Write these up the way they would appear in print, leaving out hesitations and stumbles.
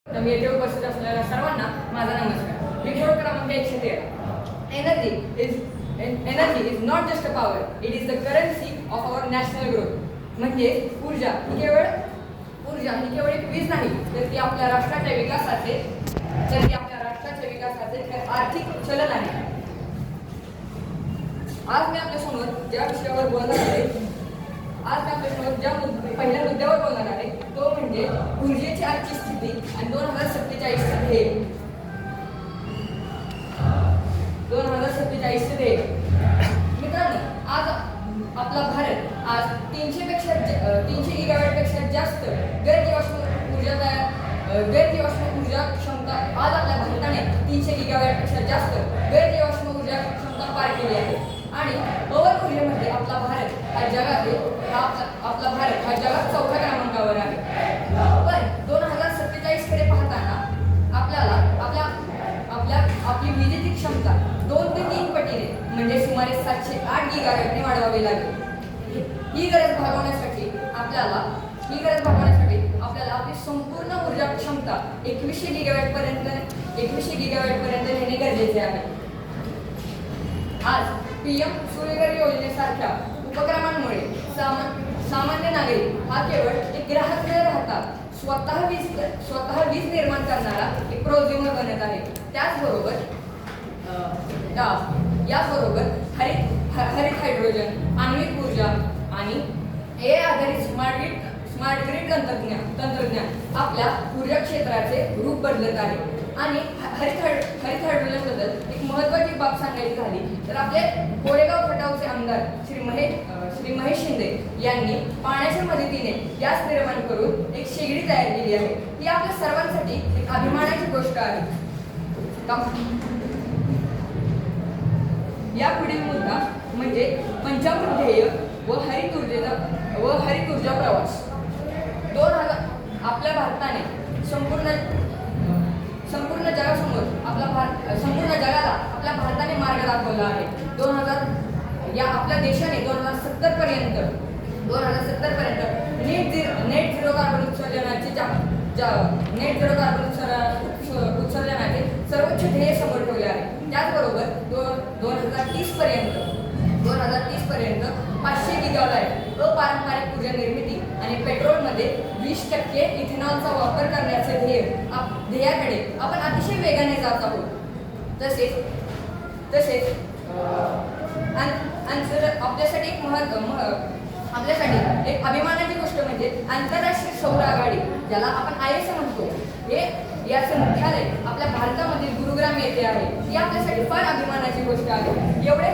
मी येथे उपस्थित असलेल्या सर्वांना माझा नमस्कार. रिपोर्ट क्रमांक 113. Energy is not just a power, it is the currency of our national growth. म्हणजे ऊर्जा ही केवळ एक वीज नाही, तर ती आपल्या राष्ट्राच्या विकासाचे आर्थिक चलन आहे. आज मी आपल्यासमोर ज्या विषयावर बोलणार आहे, पहिल्या मुद्द्यावर बोलणार आहे, तो म्हणजे ऊर्जेची आजची स्थिती आणि 2047 ध्येय. 2047 ध्येय. मित्रांनो, आज आपला भारत आज 300 गिगावॅटपेक्षा जास्त गैर जीवाश्म ऊर्जा क्षमता, आज आपल्या भारताने 300 गिगावॅटपेक्षा जास्त गैर जीवाश्म ऊर्जा क्षमता पार केली आहे. आणि पवन ऊर्जेमध्ये आपला भारत हा जगात 4थ्या क्रमांकावर आहे. पण 2047 कडे पाहताना आपली विजेची क्षमता 2 ते 3 पटीने म्हणजे सुमारे 708 गिगावॅटने वाढवावी लागेल. ही गरज भागवण्यासाठी आपल्याला आपली संपूर्ण ऊर्जा क्षमता 2100 गिगावॅट पर्यंत नेणे गरजेचे आहे. आज PM सूर्यघर योजनेसारख्या उपक्रमांमुळे सामान्य नागरिक हा केवळ एक ग्राहक न राहता स्वतः वीज निर्माण करणारा एक प्रोझ्युमर बनत आहे. याचबरोबर हरित हायड्रोजन, आण्विक ऊर्जा आणि AI आधारित स्मार्ट ग्रिड तंत्रज्ञान आपल्या ऊर्जा क्षेत्राचे रूप बदलत आहे. आणि हरित हायड्रोजन बद्दल एक महत्त्वाची बाब सांगायची झाली तर आपले कोरेगाव खटावचे आमदार श्री महेश शिंदे यांनी पाण्याच्या मदतीने गॅस निर्माण करून एक शेगडी तयार केली आहे. ही आपल्या सर्वांसाठी एक अभिमानाची गोष्ट आहे. या पुढील मुद्दा म्हणजे पंचामृत ध्येय व हरित ऊर्जा प्रवास. आपल्या भारताने संपूर्ण जगाला आपल्या भारताने मार्ग दाखवला आहे. आपल्या देशाने 2070 पर्यंत नेट झिरो कार्बन उत्सर्जनाचे सर्वोच्च ध्येय समोर ठेवले आहे. त्याचबरोबर 2030 पर्यंत 500 गिगावॅट अपारंपरिक ऊर्जा निर्मिती आणि पेट्रोलमध्ये 20% इथेनॉलचा वापर करण्याचे ध्येयाकडे आपण अतिशय वेगाने जात आहोत. तसेच आपल्यासाठी एक अभिमानाची गोष्ट म्हणजे आंतरराष्ट्रीय सौर आघाडी, ज्याला आपण IS म्हणतो, याचं मुख्यालय आपल्या भारतामधील गुरुग्राम येथे आहे. ही आपल्यासाठी फार अभिमानाची गोष्ट आहे. एवढे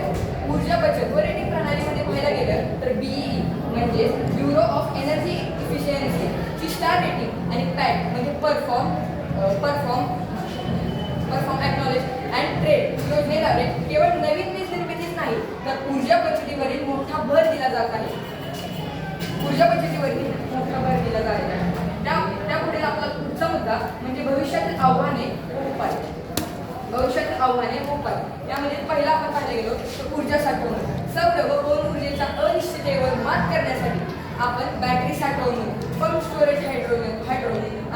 ऊर्जा बचत व रेटिंग प्रणालीमध्ये पाहायला गेलं तर BEE म्हणजे ब्युरो ऑफ एनर्जी इफिशियन्सी ची स्टार रेटिंग आणि पॅट म्हणजे परफॉर्म एक्नॉलेज अँड ट्रेड योजनेद्वारे केवळ नवीन वीज निर्मितीच नाही तर ऊर्जा बचतीवरील मोठा भर दिला जात आहे. त्यापुढील आपला पुढचा मुद्दा म्हणजे भविष्यातील आव्हाने व उपाय. यामध्ये पहिला आपण पाहायला गेलो तर ऊर्जा साठवणूक. सौर व पवन ऊर्जेच्या अनिश्चिततेवर मात करण्यासाठी आपण बॅटरी साठवणूक, पंप स्टोरेज हायड्रोजन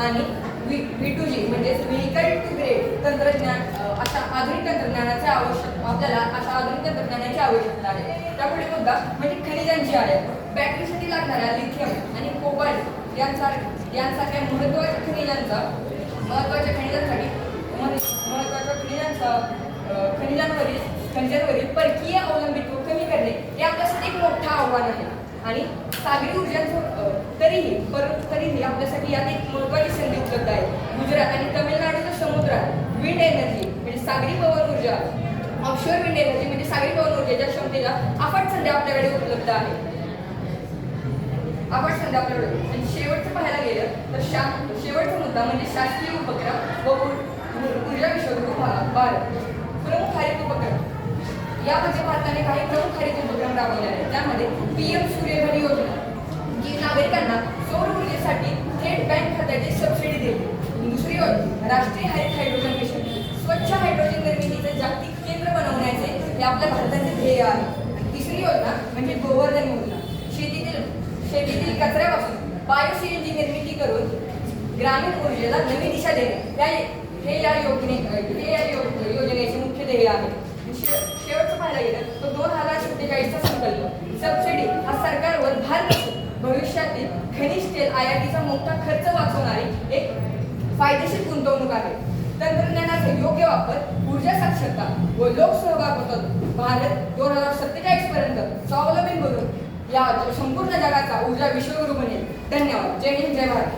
आणि V2G म्हणजे व्हेकल टू ग्रेड तंत्रज्ञान अशा आधुनिक तंत्रज्ञानाची आवश्यकता आहे. त्यापुढे मुद्दा म्हणजे खनिजांची आयात. बॅटरीसाठी लागणाऱ्या लिथियम आणि कोबाल्ट यांसारख्या खनिजांवरील परकीय अवलंबित्व कमी करणे हे आपल्यासाठी एक मोठं आव्हान आहे. आणि सागरी ऊर्जांचं तरीही आपल्यासाठी यात एक महत्त्वाची संधी उपलब्ध आहे. गुजरात आणि तमिळनाडूच्या समुद्रात विंड एनर्जी म्हणजे सागरी पवन ऊर्जा, ऑफशोअर विंड एनर्जी म्हणजे सागरी पवन ऊर्जेच्या क्षमतेला अफाट संधी आपल्याकडे उपलब्ध आहे. आणि शेवटचं पाहायला गेलं तर शेवटचा मुद्दा म्हणजे शासकीय उपक्रम व ऊर्जा विश्वगुरु भारत. प्रमुख हरित उपक्रम. यामध्ये भारताने काही प्रमुख हरित उपक्रम राबवले आहेत. त्यामध्ये PM सूर्यघर योजना, जी नागरिकांना सौर ऊर्जेसाठी थेट बँक खात्याची सबसिडी देते. दुसरी योजना राष्ट्रीय हरित हायड्रोजन मिशन, स्वच्छ हायड्रोजन निर्मितीचे जागतिक केंद्र बनवण्याचे हे आपल्या भारताचे ध्येय आहे. तिसरी योजना म्हणजे गोवर्धन योजना, शेतीतील कचऱ्यापासून बायो CNG निर्मिती करून ग्रामीण ऊर्जेला नवी दिशा देणे हे या योजनेचे मुख्य ध्येय आहे. शेवटचं पाहायला गेलं तर 2047चा संकल्प सबसिडी हा सरकारवर भार नसून भविष्यातील खनिज तेल आयातीचा मोठा खर्च वाचवणारी एक फायदेशीर गुंतवणूक आहे. तंत्रज्ञानाचा योग्य वापर, ऊर्जा साक्षरता व लोकसहभागातून भारत 2047 पर्यंत स्वावलंबी बनून या संपूर्ण जगाचा ऊर्जा विश्वगुरू बनेल. धन्यवाद. जय हिंद, जय भारत.